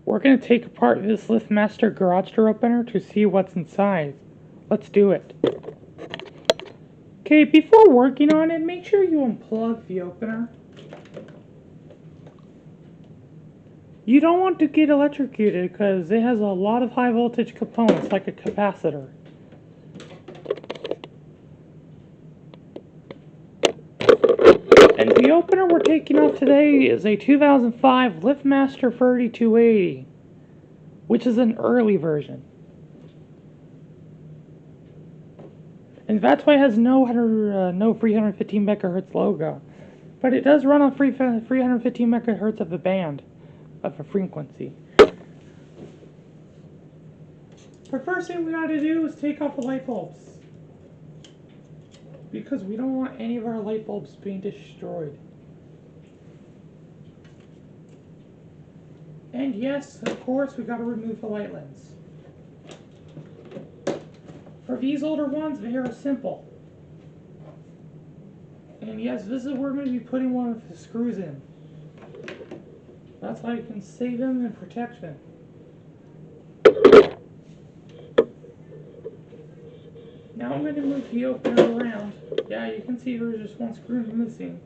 We're going to take apart this LiftMaster garage door opener to see what's inside. Let's do it. Okay, before working on it, make sure you unplug the opener. You don't want to get electrocuted because it has a lot of high voltage components like a capacitor. And the opener we're taking off today is a 2005 LiftMaster 3280, which is an early version. And that's why it has no 315 megahertz logo. But it does run on 315 megahertz of a band, of a frequency. The first thing we gotta do is take off the light bulbs, because we don't want any of our light bulbs being destroyed. And yes, of course, we gotta remove the light lens. For these older ones, they are simple. And yes, this is where we're going to be putting one of the screws in. That's how you can save them and protect them. Now I'm going to move the opener around. Yeah, you can see there's just one screw missing.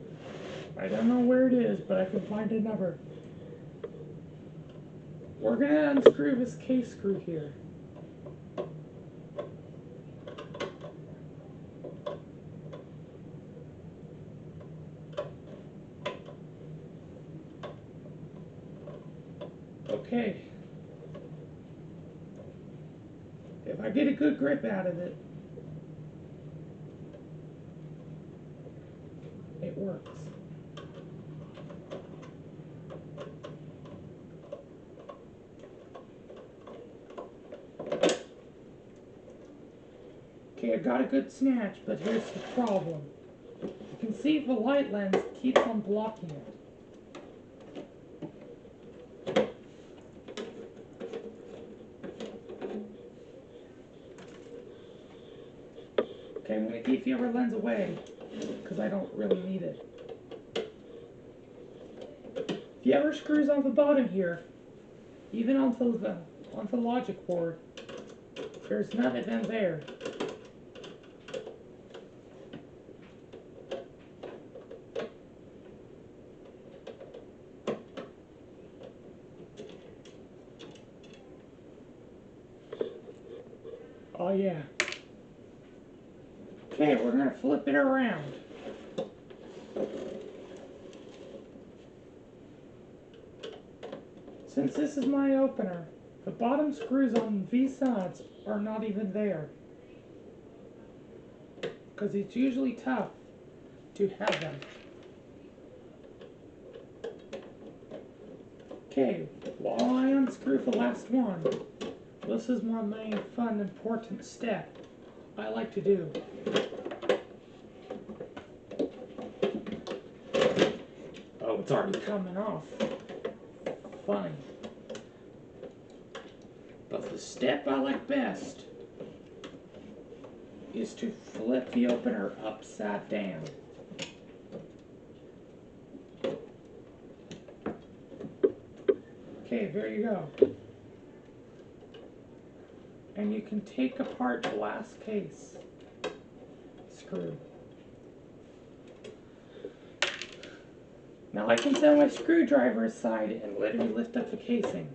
I don't know where it is, but I can find another. We're going to unscrew this case screw here. Okay. If I get a good grip out of it, it works. Okay, I got a good snatch, but here's the problem. You can see the light lens keeps on blocking it. Okay, I'm going to keep the other lens away, because I don't really need it. The other screws on the bottom here, even onto the logic board, there's none of them there. Oh yeah. Okay, we're going to flip it around. Since this is my opener, the bottom screws on these sides are not even there, because it's usually tough to have them. Okay, while I unscrew the last one, this is my main fun important step I like to do. Oh, it's already coming off. Funny. But the step I like best is to flip the opener upside down. Okay, there you go. And you can take apart the last case screw. Now I can set my screwdriver aside and literally lift up the casing.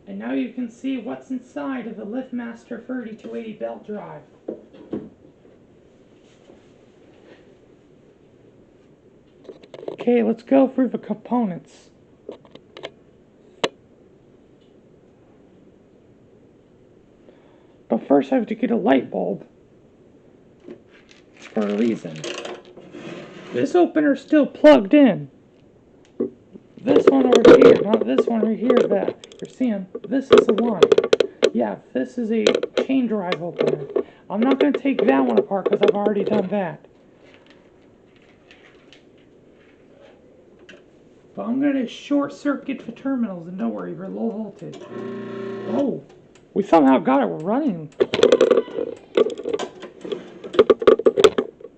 And now you can see what's inside of the LiftMaster 3280 belt drive. Okay, let's go through the components. But first I have to get a light bulb for a reason. This opener's still plugged in. This one over here, not this one right here that you're seeing. This is the one. Yeah, this is a chain drive opener. I'm not going to take that one apart because I've already done that. But I'm going to short circuit the terminals, and don't worry, they're low voltage. Oh, we somehow got it. We're running.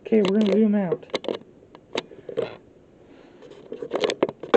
Okay, we're going to zoom out.